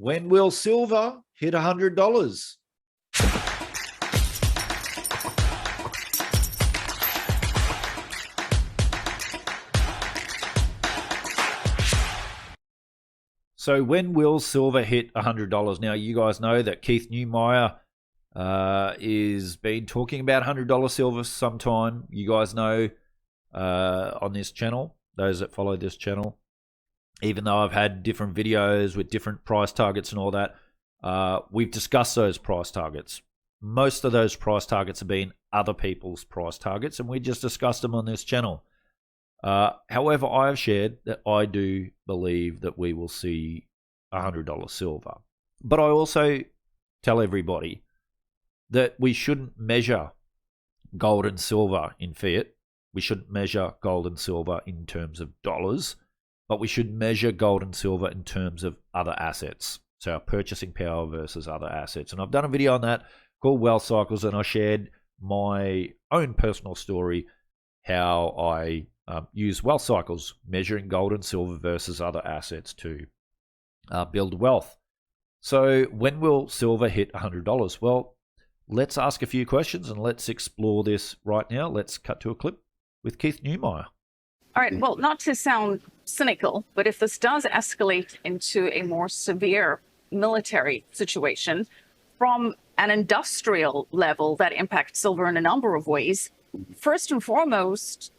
When will silver hit $100? So when will silver hit $100? Now, you guys know that Keith Neumeyer is been talking about $100 silver sometime. You guys know on this channel, those that follow this channel, even though I've had different videos with different price targets and all that, we've discussed those price targets. Most of those price targets have been other people's price targets, and we just discussed them on this channel. However, I have shared that I do believe that we will see $100 silver. But I also tell everybody that we shouldn't measure gold and silver in fiat. We shouldn't measure gold and silver in terms of dollars, but we should measure gold and silver in terms of other assets. So our purchasing power versus other assets. And I've done a video on that called Wealth Cycles, and I shared my own personal story, how I use wealth cycles, measuring gold and silver versus other assets to build wealth. So when will silver hit $100? Well, let's ask a few questions and let's explore this right now. Let's cut to a clip with Keith Neumeyer. All right, well, not to sound cynical, but if this does escalate into a more severe military situation from an industrial level that impacts silver in a number of ways, first and foremost,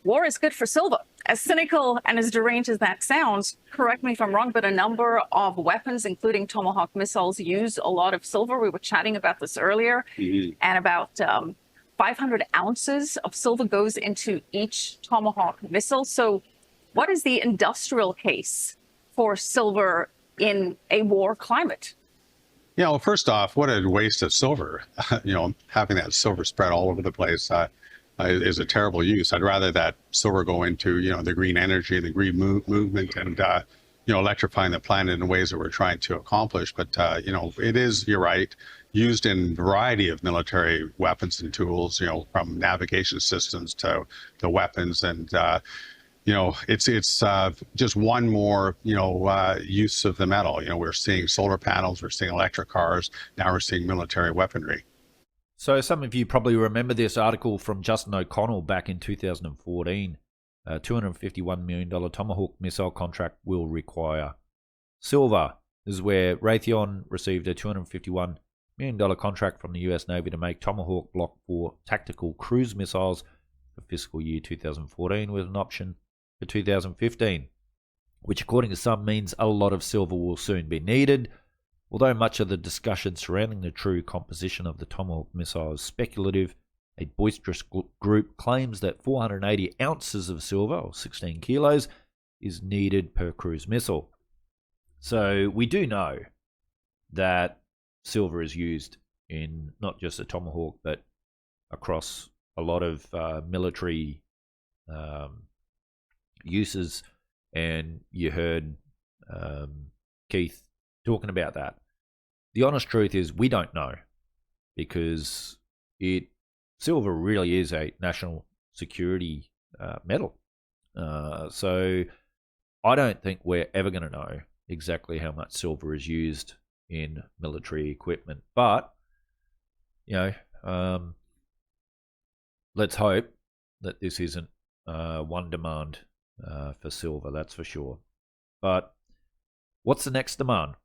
war is good for silver. As cynical and as deranged as that sounds, correct me if I'm wrong, but a number of weapons, including Tomahawk missiles, use a lot of silver. We were chatting about this earlier, and about 500 ounces of silver goes into each Tomahawk missile. So what is the industrial case for silver in a war climate? Yeah, well, first off, what a waste of silver. Having that silver spread all over the place is a terrible use. I'd rather that silver go into, the green energy, the green movement, and, electrifying the planet in ways that we're trying to accomplish. But, it is, you're right, used in a variety of military weapons and tools, from navigation systems to weapons. And, it's just one more, use of the metal. We're seeing solar panels, we're seeing electric cars, now we're seeing military weaponry. So some of you probably remember this article from Justin O'Connell back in 2014. $251 million Tomahawk missile contract will require silver. This is where Raytheon received a $251 million contract from the US Navy to make Tomahawk Block 4 tactical cruise missiles for fiscal year 2014 with an option for 2015, which according to some means a lot of silver will soon be needed. Although much of the discussion surrounding the true composition of the Tomahawk missile is speculative, a boisterous group claims that 480 ounces of silver, or 16 kilos, is needed per cruise missile. So we do know that silver is used in not just the Tomahawk, but across a lot of military uses, and you heard Keith talking about that. The honest truth is we don't know, because silver really is a national security metal. So I don't think we're ever going to know exactly how much silver is used in military equipment. But, let's hope that this isn't one demand for silver, that's for sure. But what's the next demand?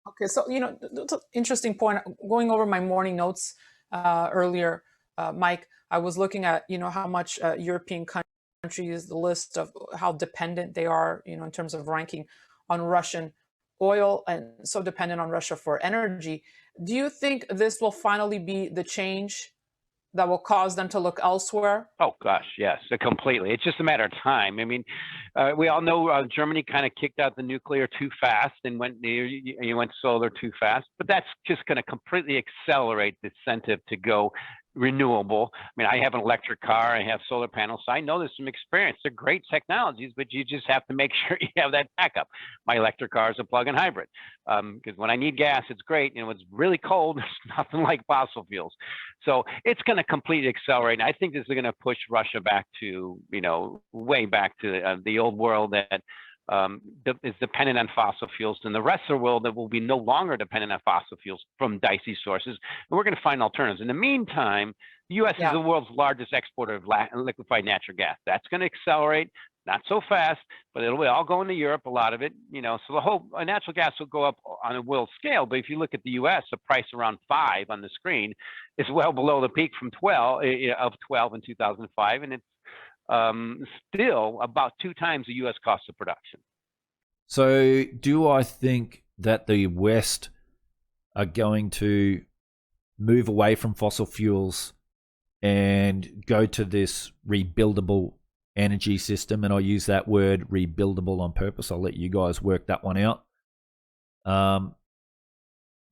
Okay, so, that's an interesting point. Going over my morning notes earlier, Mike, I was looking at, how much European countries, the list of how dependent they are, in terms of ranking on Russian oil, and so dependent on Russia for energy. Do you think this will finally be the change that will cause them to look elsewhere? Oh, gosh, yes, completely. It's just a matter of time. I mean, we all know Germany kind of kicked out the nuclear too fast and went solar too fast, but that's just going to completely accelerate the incentive to go renewable. I mean, I have an electric car, I have solar panels, so I know there's some experience. They're great technologies, but you just have to make sure you have that backup. My electric car is a plug-in hybrid, because when I need gas, it's great. It's really cold. There's nothing like fossil fuels. So it's going to completely accelerate. And I think this is going to push Russia back to, way back to the old world that is dependent on fossil fuels, and the rest of the world that will be no longer dependent on fossil fuels from dicey sources. And we're going to find alternatives. In the meantime, the U.S. is the world's largest exporter of liquefied natural gas. That's going to accelerate, not so fast, but it'll all go into Europe, a lot of it. So the whole natural gas will go up on a world scale. But if you look at the U.S., the price around 5 on the screen is well below the peak from 12 in 2005, and it's still about 2 times the U.S. cost of production. So do I think that the West are going to move away from fossil fuels and go to this rebuildable energy system? And I use that word rebuildable on purpose. I'll let you guys work that one out.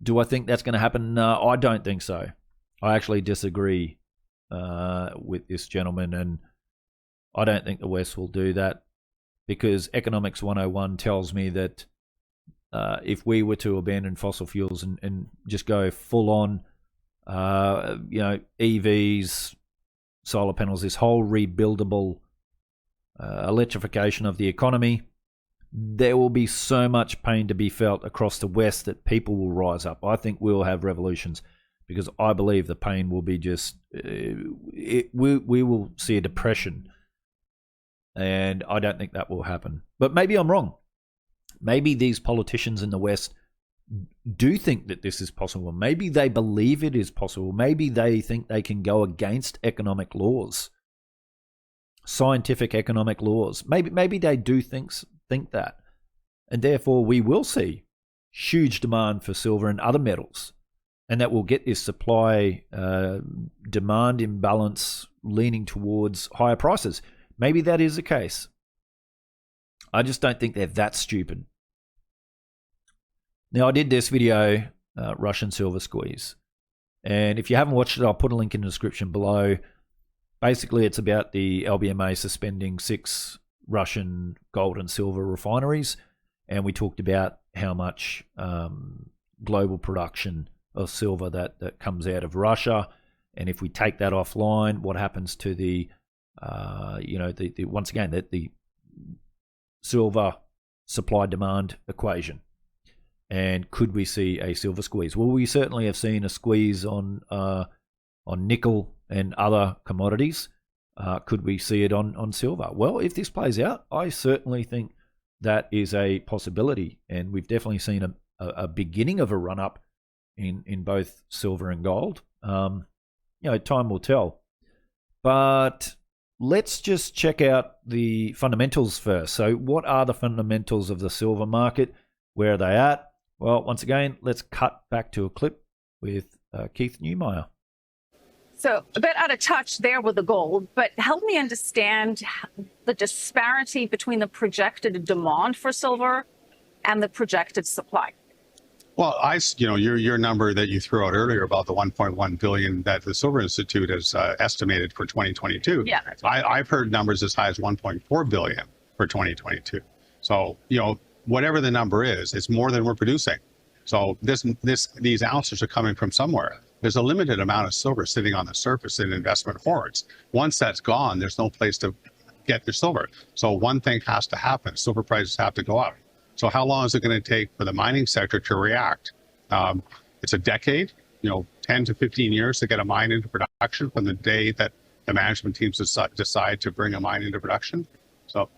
Do I think that's going to happen? No, I don't think so. I actually disagree with this gentleman, and I don't think the West will do that, because Economics 101 tells me that if we were to abandon fossil fuels and just go full on, EVs, solar panels, this whole rebuildable electrification of the economy, there will be so much pain to be felt across the West that people will rise up. I think we'll have revolutions, because I believe the pain will be just, we will see a depression. And I don't think that will happen. But maybe I'm wrong. Maybe these politicians in the West do think that this is possible. Maybe they believe it is possible. Maybe they think they can go against economic laws, scientific economic laws. Maybe they do think that. And therefore we will see huge demand for silver and other metals. And that will get this supply demand imbalance leaning towards higher prices. Maybe that is the case. I just don't think they're that stupid. Now, I did this video, Russian silver squeeze. And if you haven't watched it, I'll put a link in the description below. Basically, it's about the LBMA suspending 6 Russian gold and silver refineries. And we talked about how much global production of silver that comes out of Russia. And if we take that offline, what happens to the once again, the silver supply demand equation, and could we see a silver squeeze? Well, we certainly have seen a squeeze on nickel and other commodities. Could we see it on silver? Well, if this plays out, I certainly think that is a possibility, and we've definitely seen a beginning of a run up in both silver and gold. Time will tell, but let's just check out the fundamentals first. So what are the fundamentals of the silver market? Where are they at? Well, once again, let's cut back to a clip with Keith Neumeyer. So a bit out of touch there with the gold, but help me understand the disparity between the projected demand for silver and the projected supply. Well, your number that you threw out earlier about the 1.1 billion that the Silver Institute has estimated for 2022. Yeah, that's right. I've heard numbers as high as 1.4 billion for 2022. So, whatever the number is, it's more than we're producing. So these ounces are coming from somewhere. There's a limited amount of silver sitting on the surface in investment hoards. Once that's gone, there's no place to get your silver. So one thing has to happen. Silver prices have to go up. So how long is it going to take for the mining sector to react? It's a decade, 10 to 15 years to get a mine into production from the day that the management teams decide to bring a mine into production. So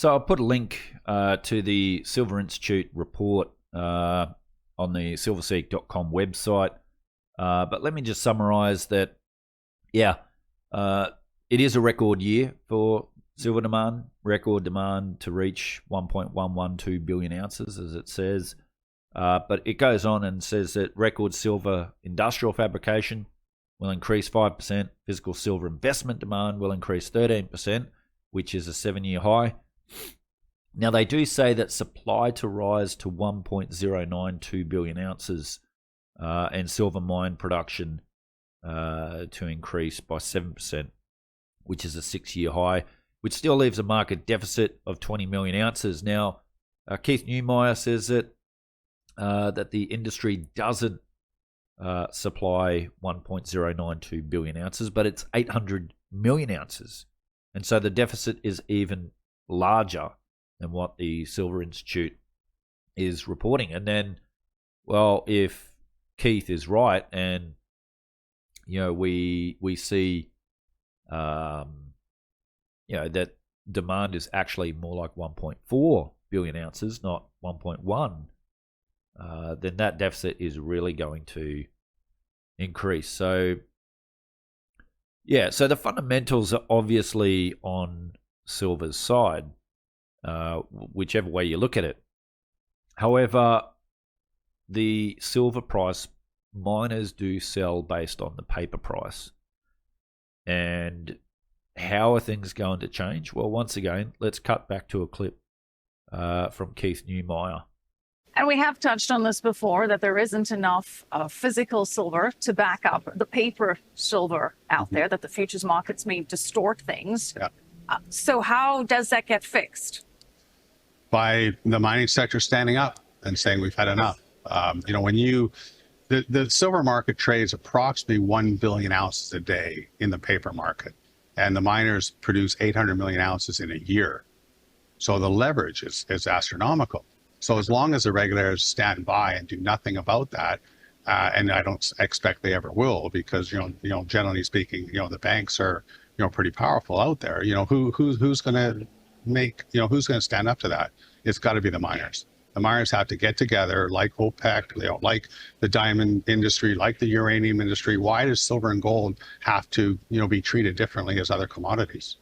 I'll put a link to the Silver Institute report on the silverseek.com website. But let me just summarize that, it is a record year for silver demand, record demand to reach 1.112 billion ounces, as it says. But it goes on and says that record silver industrial fabrication will increase 5%. Physical silver investment demand will increase 13%, which is a 7-year high. Now, they do say that supply to rise to 1.092 billion ounces and silver mine production to increase by 7%, which is a 6-year high, which still leaves a market deficit of 20 million ounces. Now, Keith Neumeyer says that the industry doesn't supply 1.092 billion ounces, but it's 800 million ounces. And so the deficit is even larger and what the Silver Institute is reporting. And then, well, if Keith is right, and we see that demand is actually more like 1.4 billion ounces, not 1.1, then that deficit is really going to increase. So so the fundamentals are obviously on silver's side, whichever way you look at it. However, the silver price, miners do sell based on the paper price. And how are things going to change? Well, once again, let's cut back to a clip from Keith Neumeyer. And we have touched on this before, that there isn't enough physical silver to back up the paper silver out there, that the futures markets may distort things. Yeah. So how does that get fixed? By the mining sector standing up and saying we've had enough. When the silver market trades approximately 1 billion ounces a day in the paper market, and the miners produce 800 million ounces in a year. So the leverage is astronomical. So as long as the regulators stand by and do nothing about that, and I don't expect they ever will, because generally speaking, the banks are pretty powerful out there. Who's going to who's going to stand up to that? It's got to be the miners. The miners have to get together, like OPEC, like the diamond industry, like the uranium industry. Why does silver and gold have to be treated differently as other commodities?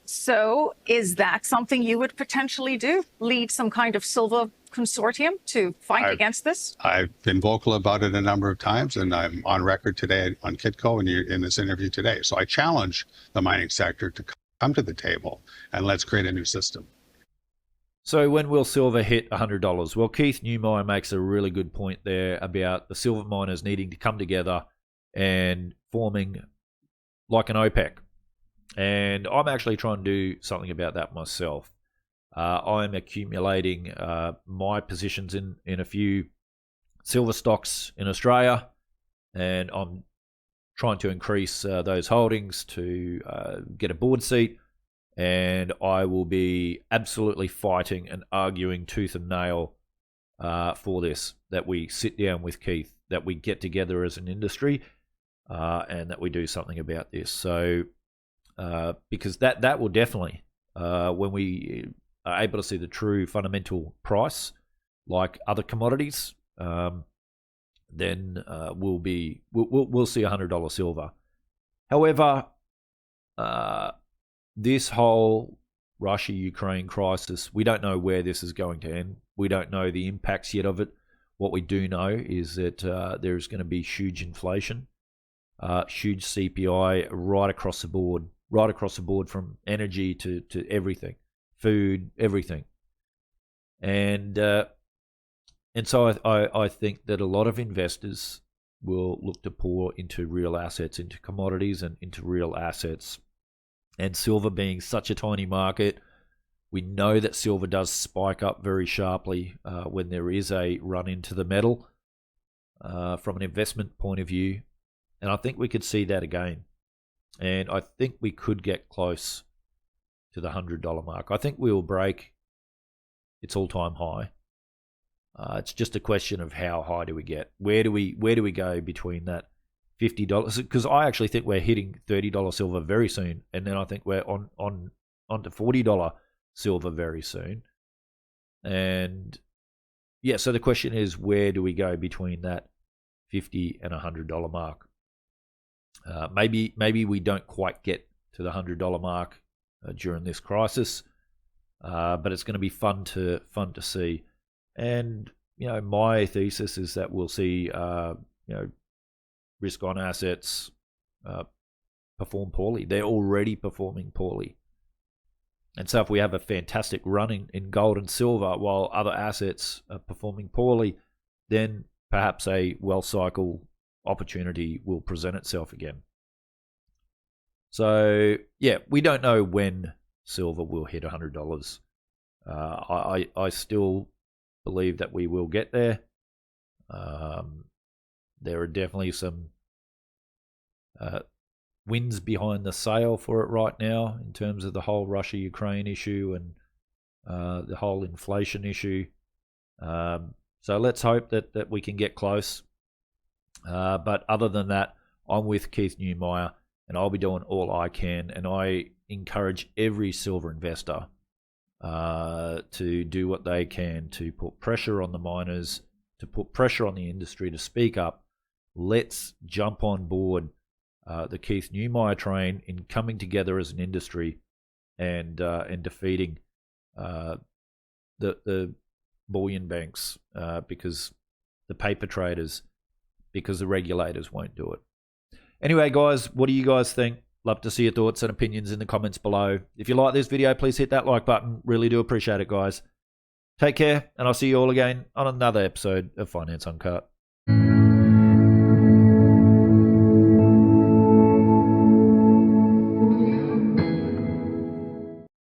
So is that something you would potentially do? Lead some kind of silver consortium to fight against this? I've been vocal about it a number of times, and I'm on record today on Kitco and in this interview today. So I challenge the mining sector to come to the table and let's create a new system. So when will silver hit $100? Well, Keith Neumeyer makes a really good point there about the silver miners needing to come together and forming like an OPEC. And I'm actually trying to do something about that myself. I'm accumulating my positions in a few silver stocks in Australia, and I'm trying to increase those holdings to get a board seat. And I will be absolutely fighting and arguing tooth and nail for this, that we sit down with Keith, that we get together as an industry, and that we do something about this. So because that will definitely, when we are able to see the true fundamental price, like other commodities, then we'll see $100 silver. However, this whole Russia-Ukraine crisis, we don't know where this is going to end. We don't know the impacts yet of it. What we do know is that there's going to be huge inflation, huge CPI right across the board, from energy to everything, food, everything. And so I think that a lot of investors will look to pour into real assets, into commodities and into real assets. And silver being such a tiny market, we know that silver does spike up very sharply when there is a run into the metal from an investment point of view. And I think we could see that again. And I think we could get close to the $100 mark. I think we will break its all-time high. It's just a question of how high do we get? Where do we go between that $50? Because I actually think we're hitting $30 silver very soon, and then I think we're on to $40 silver very soon. And yeah, so the question is, where do we go between that $50 and $100 mark? Maybe we don't quite get to the $100 mark during this crisis, but it's going to be fun to see. And my thesis is that we'll see risk on assets perform poorly. They're already performing poorly. And so if we have a fantastic run in gold and silver while other assets are performing poorly, then perhaps a wealth cycle opportunity will present itself again. So yeah, we don't know when silver will hit $100. I still believe that we will get there. There are definitely some winds behind the sail for it right now in terms of the whole Russia-Ukraine issue, and the whole inflation issue. So let's hope that we can get close. But other than that, I'm with Keith Neumeyer, and I'll be doing all I can. And I encourage every silver investor to do what they can to put pressure on the miners, to put pressure on the industry to speak up. Let's jump on board the Keith Neumeyer train in coming together as an industry and defeating the bullion banks, because the paper traders, because the regulators won't do it. Anyway, guys, what do you guys think? Love to see your thoughts and opinions in the comments below. If you like this video, please hit that like button. Really do appreciate it, guys. Take care, and I'll see you all again on another episode of Finance Uncut.